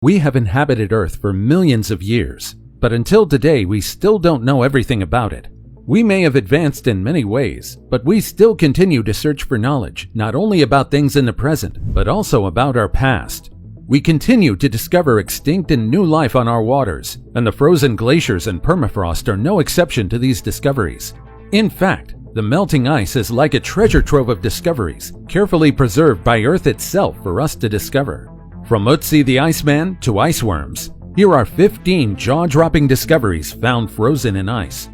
We have inhabited Earth for millions of years, but until today we still don't know everything about it. We may have advanced in many ways, but we still continue to search for knowledge, not only about things in the present, but also about our past. We continue to discover extinct and new life on our waters, and the frozen glaciers and permafrost are no exception to these discoveries. In fact, the melting ice is like a treasure trove of discoveries, carefully preserved by Earth itself for us to discover. From Ötzi the Iceman to ice worms, here are 15 jaw-dropping discoveries found frozen in ice.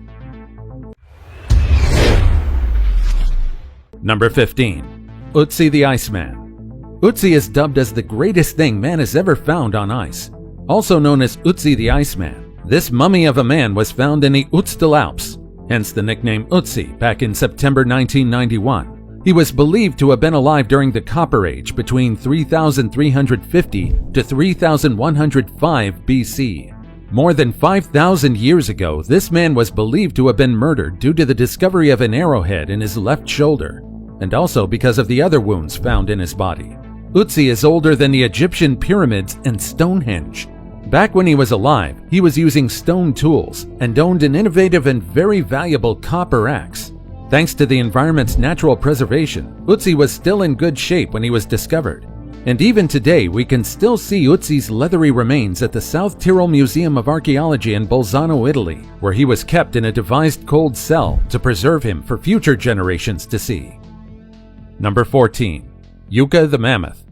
Number 15. Ötzi the Iceman. Ötzi is dubbed as the greatest thing man has ever found on ice. Also known as Ötzi the Iceman, this mummy of a man was found in the Ötztal Alps, hence the nickname Ötzi, back in September 1991. He was believed to have been alive during the Copper Age between 3350 to 3105 BC. More than 5,000 years ago, this man was believed to have been murdered due to the discovery of an arrowhead in his left shoulder, and also because of the other wounds found in his body. Ötzi is older than the Egyptian pyramids and Stonehenge. Back when he was alive, he was using stone tools and owned an innovative and very valuable copper axe. Thanks to the environment's natural preservation, Ötzi was still in good shape when he was discovered. And even today, we can still see Ötzi's leathery remains at the South Tyrol Museum of Archaeology in Bolzano, Italy, where he was kept in a devised cold cell to preserve him for future generations to see. Number 14. Yucca the Mammoth.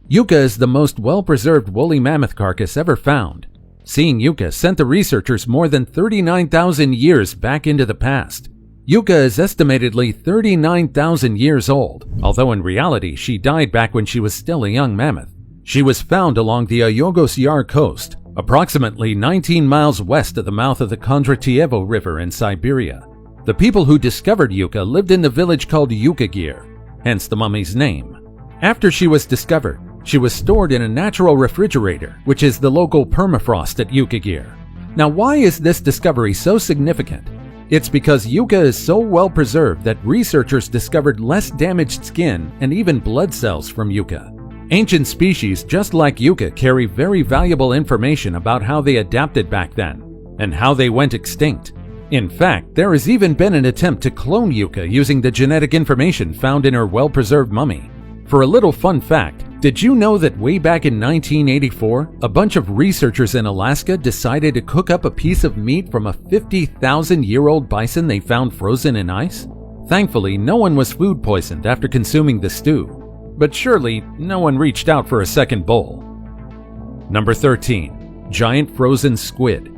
Yucca is the most well-preserved woolly mammoth carcass ever found. Seeing Yucca sent the researchers more than 39,000 years back into the past. Yucca is estimatedly 39,000 years old, although in reality she died back when she was still a young mammoth. She was found along the Ayogos Yar coast, approximately 19 miles west of the mouth of the Kondratievo River in Siberia. The people who discovered Yucca lived in the village called Yukagir, hence the mummy's name. After she was discovered, she was stored in a natural refrigerator, which is the local permafrost at Yukagir. Now, why is this discovery so significant? It's because Yucca is so well preserved that researchers discovered less damaged skin and even blood cells from Yucca. Ancient species just like Yucca carry very valuable information about how they adapted back then and how they went extinct. In fact, there has even been an attempt to clone Yucca using the genetic information found in her well-preserved mummy. For a little fun fact, did you know that way back in 1984, a bunch of researchers in Alaska decided to cook up a piece of meat from a 50,000-year-old bison they found frozen in ice? Thankfully, no one was food poisoned after consuming the stew, but surely no one reached out for a second bowl. Number 13. Giant frozen squid.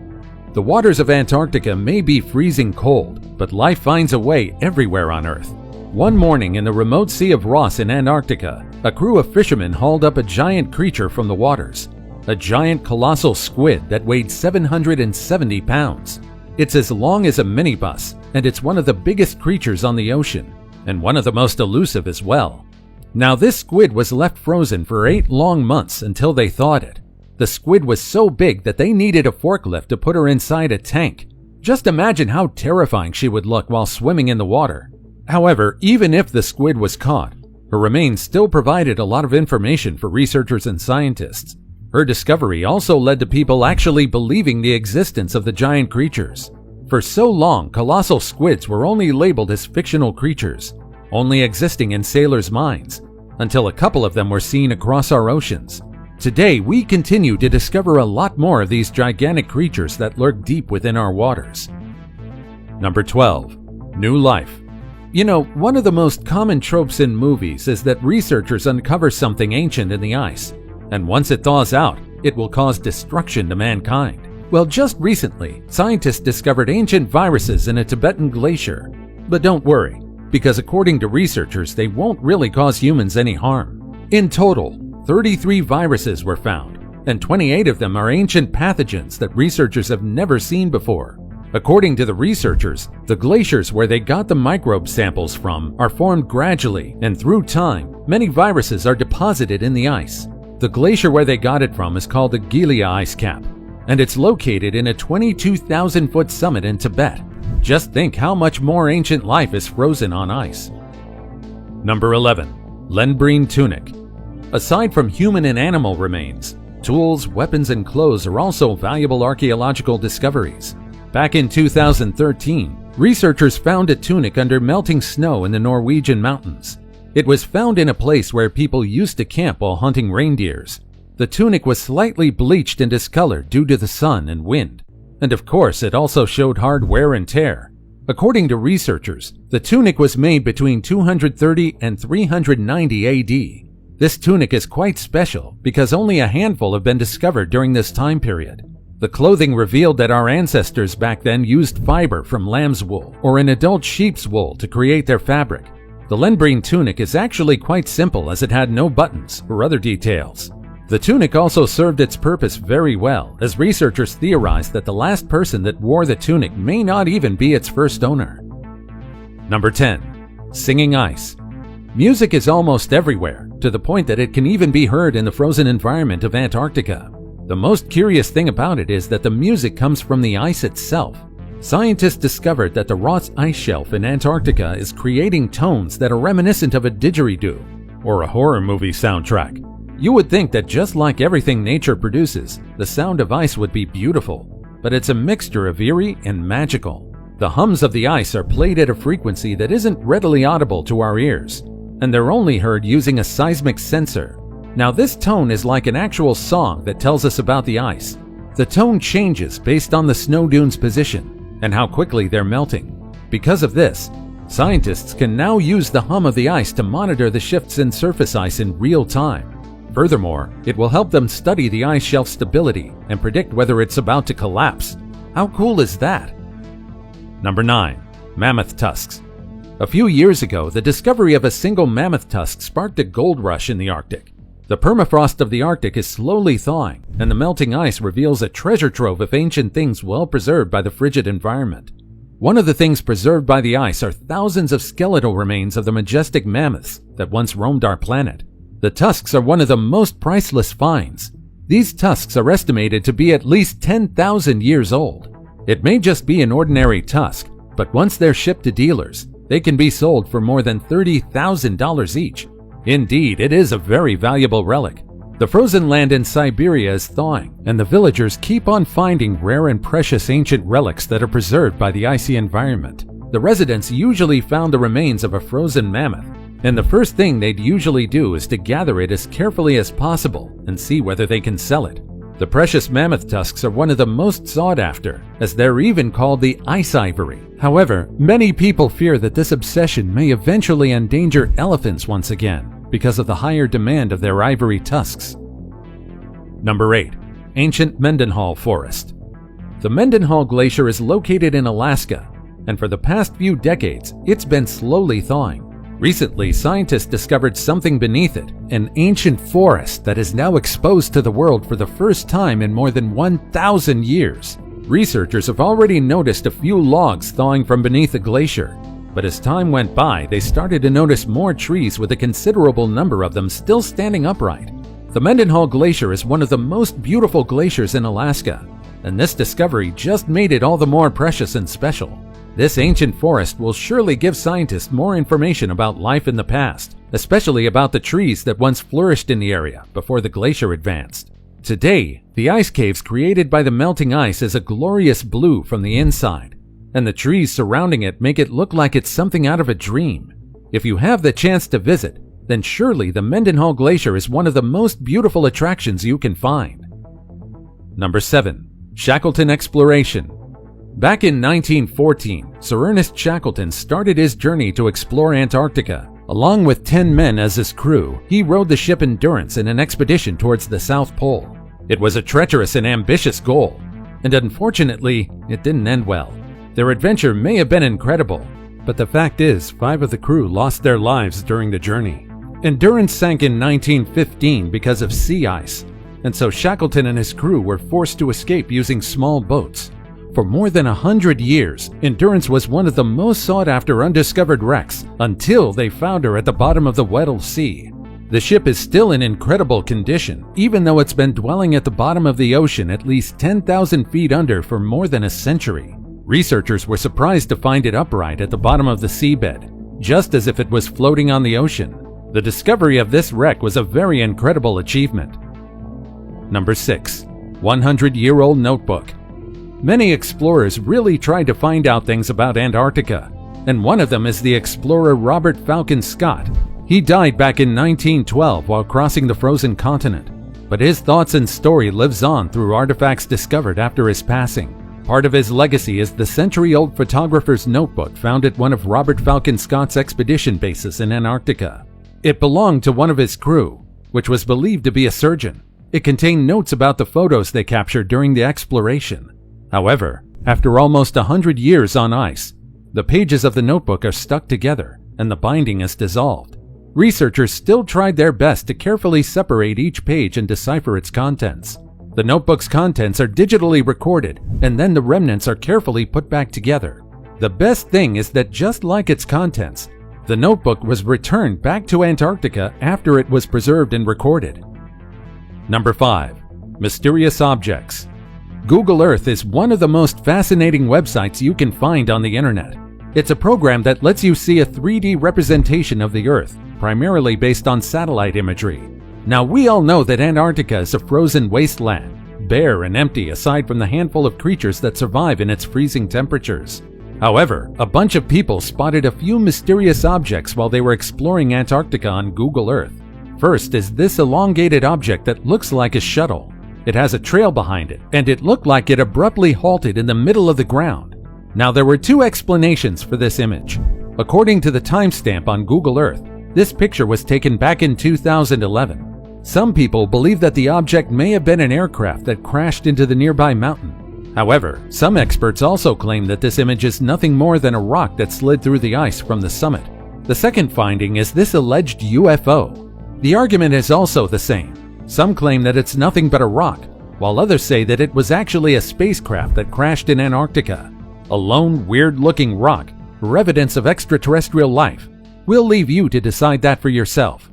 The waters of Antarctica may be freezing cold, but life finds a way everywhere on Earth. One morning in the remote Sea of Ross in Antarctica, a crew of fishermen hauled up a giant creature from the waters, a giant colossal squid that weighed 770 pounds. It's as long as a minibus, and it's one of the biggest creatures on the ocean, and one of the most elusive as well. Now, this squid was left frozen for 8 long months until they thawed it. The squid was so big that they needed a forklift to put her inside a tank. Just imagine how terrifying she would look while swimming in the water. However, even if the squid was caught, her remains still provided a lot of information for researchers and scientists. Her discovery also led to people actually believing the existence of the giant creatures. For so long, colossal squids were only labeled as fictional creatures, only existing in sailors' minds, until a couple of them were seen across our oceans. Today, we continue to discover a lot more of these gigantic creatures that lurk deep within our waters. Number 12. New life. You know, one of the most common tropes in movies is that researchers uncover something ancient in the ice, and once it thaws out, it will cause destruction to mankind. Well, just recently, scientists discovered ancient viruses in a Tibetan glacier. But don't worry, because according to researchers, they won't really cause humans any harm. In total, 33 viruses were found, and 28 of them are ancient pathogens that researchers have never seen before. According to the researchers, the glaciers where they got the microbe samples from are formed gradually, and through time, many viruses are deposited in the ice. The glacier where they got it from is called the Gilia ice cap, and it's located in a 22,000-foot summit in Tibet. Just think how much more ancient life is frozen on ice. Number 11. Lenbrine tunic. Aside from human and animal remains, Tools, weapons, and clothes are also valuable archaeological discoveries. Back in 2013, researchers found a tunic under melting snow in the Norwegian mountains. It was found in a place where people used to camp while hunting reindeers. The tunic was slightly bleached and discolored due to the sun and wind. And of course, it also showed hard wear and tear. According to researchers, the tunic was made between 230 and 390 AD. This tunic is quite special because only a handful have been discovered during this time period. The clothing revealed that our ancestors back then used fiber from lamb's wool or an adult sheep's wool to create their fabric. The Lenbrine tunic is actually quite simple as it had no buttons or other details. The tunic also served its purpose very well, as researchers theorized that the last person that wore the tunic may not even be its first owner. Number 10. Singing ice. Music is almost everywhere, to the point that it can even be heard in the frozen environment of Antarctica. The most curious thing about it is that the music comes from the ice itself. Scientists discovered that the Ross Ice Shelf in Antarctica is creating tones that are reminiscent of a didgeridoo or a horror movie soundtrack. You would think that just like everything nature produces, the sound of ice would be beautiful, but it's a mixture of eerie and magical. The hums of the ice are played at a frequency that isn't readily audible to our ears, and they're only heard using a seismic sensor. Now this tone is like an actual song that tells us about the ice. The tone changes based on the snow dune's position and how quickly they're melting. Because of this, scientists can now use the hum of the ice to monitor the shifts in surface ice in real time. Furthermore, it will help them study the ice shelf stability and predict whether it's about to collapse. How cool is that? Number 9. Mammoth tusks. A few years ago, the discovery of a single mammoth tusk sparked a gold rush in the Arctic. The permafrost of the Arctic is slowly thawing, and the melting ice reveals a treasure trove of ancient things well preserved by the frigid environment. One of the things preserved by the ice are thousands of skeletal remains of the majestic mammoths that once roamed our planet. The tusks are one of the most priceless finds. These tusks are estimated to be at least 10,000 years old. It may just be an ordinary tusk, but once they're shipped to dealers, they can be sold for more than $30,000 each. Indeed, it is a very valuable relic. The frozen land in Siberia is thawing, and the villagers keep on finding rare and precious ancient relics that are preserved by the icy environment. The residents usually found the remains of a frozen mammoth, and the first thing they'd usually do is to gather it as carefully as possible and see whether they can sell it. The precious mammoth tusks are one of the most sought after, as they're even called the ice ivory. However, many people fear that this obsession may eventually endanger elephants once again because of the higher demand of their ivory tusks. Number 8. Ancient Mendenhall Forest. The Mendenhall Glacier is located in Alaska, and for the past few decades, it's been slowly thawing. Recently, scientists discovered something beneath it, an ancient forest that is now exposed to the world for the first time in more than 1,000 years. Researchers have already noticed a few logs thawing from beneath the glacier, but as time went by, they started to notice more trees with a considerable number of them still standing upright. The Mendenhall Glacier is one of the most beautiful glaciers in Alaska, and this discovery just made it all the more precious and special. This ancient forest will surely give scientists more information about life in the past, especially about the trees that once flourished in the area before the glacier advanced. Today, the ice caves created by the melting ice is a glorious blue from the inside, and the trees surrounding it make it look like it's something out of a dream. If you have the chance to visit, then surely the Mendenhall Glacier is one of the most beautiful attractions you can find. Number 7. Shackleton Exploration. Back in 1914, Sir Ernest Shackleton started his journey to explore Antarctica. Along with 10 men as his crew, he rowed the ship Endurance in an expedition towards the South Pole. It was a treacherous and ambitious goal, and unfortunately, it didn't end well. Their adventure may have been incredible, but the fact is, 5 of the crew lost their lives during the journey. Endurance sank in 1915 because of sea ice, and so Shackleton and his crew were forced to escape using small boats. For more than 100 years, Endurance was one of the most sought-after undiscovered wrecks until they found her at the bottom of the Weddell Sea. The ship is still in incredible condition, even though it's been dwelling at the bottom of the ocean at least 10,000 feet under for more than a century. Researchers were surprised to find it upright at the bottom of the seabed, just as if it was floating on the ocean. The discovery of this wreck was a very incredible achievement. Number 6. 100-year-old notebook. Many explorers really tried to find out things about Antarctica, and one of them is the explorer Robert Falcon Scott. He died back in 1912 while crossing the frozen continent, but his thoughts and story lives on through artifacts discovered after his passing. Part of his legacy is the century-old photographer's notebook found at one of Robert Falcon Scott's expedition bases in Antarctica. It belonged to one of his crew, which was believed to be a surgeon. It contained notes about the photos they captured during the exploration. However, after almost 100 years on ice, the pages of the notebook are stuck together and the binding is dissolved. Researchers still tried their best to carefully separate each page and decipher its contents. The notebook's contents are digitally recorded, and then the remnants are carefully put back together. The best thing is that just like its contents, the notebook was returned back to Antarctica after it was preserved and recorded. Number 5. Mysterious objects. Google Earth is one of the most fascinating websites you can find on the internet. It's a program that lets you see a 3D representation of the Earth, primarily based on satellite imagery. Now, we all know that Antarctica is a frozen wasteland, bare and empty aside from the handful of creatures that survive in its freezing temperatures. However, a bunch of people spotted a few mysterious objects while they were exploring Antarctica on Google Earth. First is this elongated object that looks like a shuttle. It has a trail behind it, and it looked like it abruptly halted in the middle of the ground. Now, there were two explanations for this image. According to the timestamp on Google Earth, this picture was taken back in 2011. Some people believe that the object may have been an aircraft that crashed into the nearby mountain. However, some experts also claim that this image is nothing more than a rock that slid through the ice from the summit. The second finding is this alleged UFO. The argument is also the same. Some claim that it's nothing but a rock, while others say that it was actually a spacecraft that crashed in Antarctica. A lone, weird-looking rock, or evidence of extraterrestrial life. We'll leave you to decide that for yourself.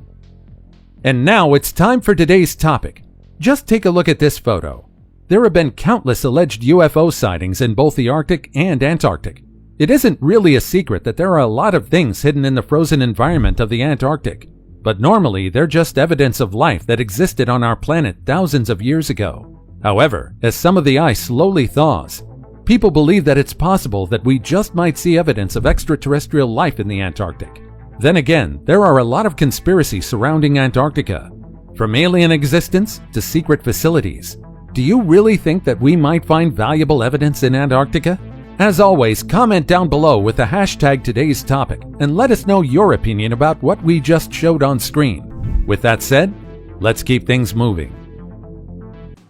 And now it's time for today's topic. Just take a look at this photo. There have been countless alleged UFO sightings in both the Arctic and Antarctic. It isn't really a secret that there are a lot of things hidden in the frozen environment of the Antarctic, but normally they're just evidence of life that existed on our planet thousands of years ago. However, as some of the ice slowly thaws, people believe that it's possible that we just might see evidence of extraterrestrial life in the Antarctic. Then again, there are a lot of conspiracies surrounding Antarctica. From alien existence to secret facilities. Do you really think that we might find valuable evidence in Antarctica? As always, comment down below with the hashtag today's topic and let us know your opinion about what we just showed on screen. With that said, let's keep things moving.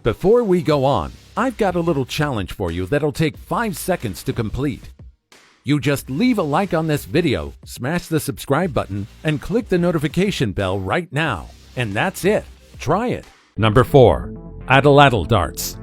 Before we go on, I've got a little challenge for you that'll take 5 seconds to complete. You just leave a like on this video, smash the subscribe button, and click the notification bell right now. And that's it. Try it. Number 4. Atlatl darts.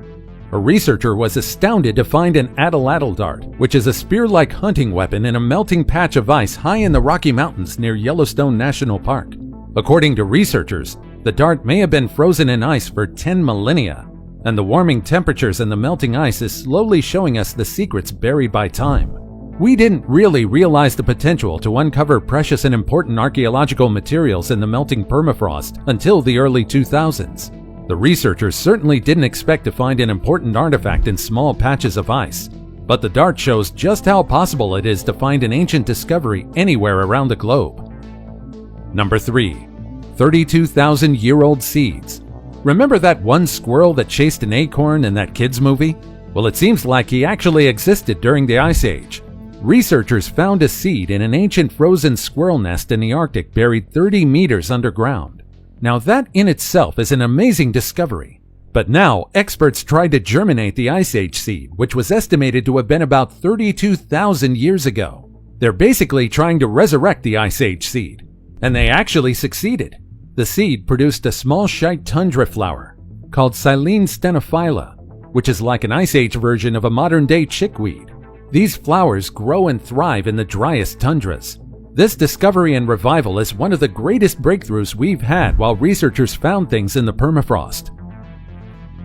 A researcher was astounded to find an atlatl dart, which is a spear-like hunting weapon in a melting patch of ice high in the Rocky Mountains near Yellowstone National Park. According to researchers, the dart may have been frozen in ice for 10 millennia, and the warming temperatures and the melting ice is slowly showing us the secrets buried by time. We didn't really realize the potential to uncover precious and important archaeological materials in the melting permafrost until the early 2000s. The researchers certainly didn't expect to find an important artifact in small patches of ice, but the dart shows just how possible it is to find an ancient discovery anywhere around the globe. Number 3. 32,000-year-old seeds. Remember that one squirrel that chased an acorn in that kids movie? Well, it seems like he actually existed during the Ice Age. Researchers found a seed in an ancient frozen squirrel nest in the Arctic buried 30 meters underground. Now that in itself is an amazing discovery. But now experts tried to germinate the Ice Age seed, which was estimated to have been about 32,000 years ago. They're basically trying to resurrect the Ice Age seed. And they actually succeeded. The seed produced a small shite tundra flower called Silene stenophylla, which is like an Ice Age version of a modern-day chickweed. These flowers grow and thrive in the driest tundras. This discovery and revival is one of the greatest breakthroughs we've had while researchers found things in the permafrost.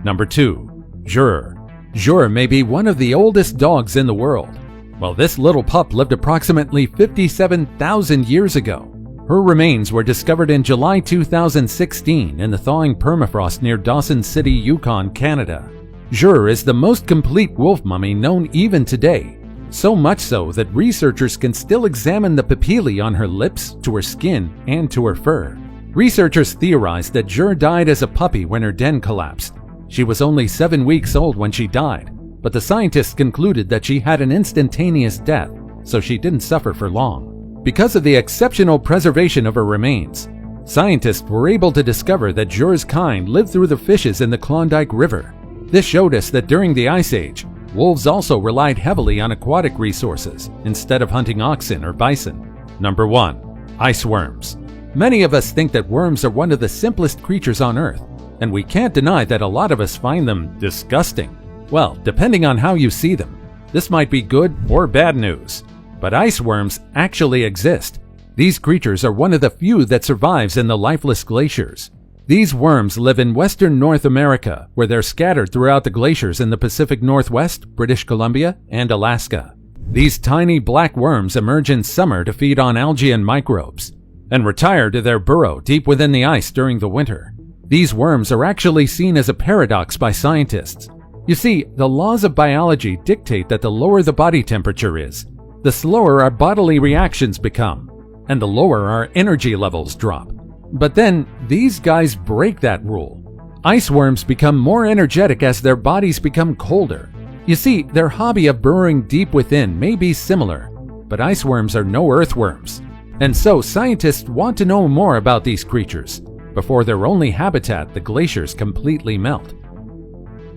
Number 2. Jur. Jur may be one of the oldest dogs in the world. Well, this little pup lived approximately 57,000 years ago. Her remains were discovered in July 2016 in the thawing permafrost near Dawson City, Yukon, Canada. Jur is the most complete wolf mummy known even today, so much so that researchers can still examine the papillae on her lips, to her skin, and to her fur. Researchers theorized that Jur died as a puppy when her den collapsed. She was only 7 weeks old when she died, but the scientists concluded that she had an instantaneous death, so she didn't suffer for long. Because of the exceptional preservation of her remains, scientists were able to discover that Jur's kind lived through the fishes in the Klondike River. This showed us that during the Ice Age, wolves also relied heavily on aquatic resources instead of hunting oxen or bison. Number 1. Ice worms. Many of us think that worms are one of the simplest creatures on Earth, and we can't deny that a lot of us find them disgusting. Well, depending on how you see them, this might be good or bad news. But ice worms actually exist. These creatures are one of the few that survives in the lifeless glaciers. These worms live in western North America, where they're scattered throughout the glaciers in the Pacific Northwest, British Columbia, and Alaska. These tiny black worms emerge in summer to feed on algae and microbes, and retire to their burrow deep within the ice during the winter. These worms are actually seen as a paradox by scientists. You see, the laws of biology dictate that the lower the body temperature is, the slower our bodily reactions become, and the lower our energy levels drop. But then, these guys break that rule. Ice worms become more energetic as their bodies become colder. You see, their hobby of burrowing deep within may be similar, but ice worms are no earthworms. And so scientists want to know more about these creatures before their only habitat, the glaciers, completely melt.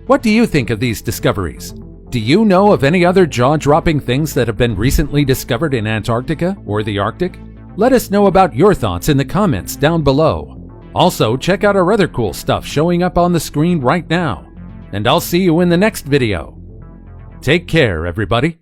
What do you think of these discoveries? Do you know of any other jaw-dropping things that have been recently discovered in Antarctica or the Arctic? Let us know about your thoughts in the comments down below. Also, check out our other cool stuff showing up on the screen right now. And I'll see you in the next video. Take care, everybody.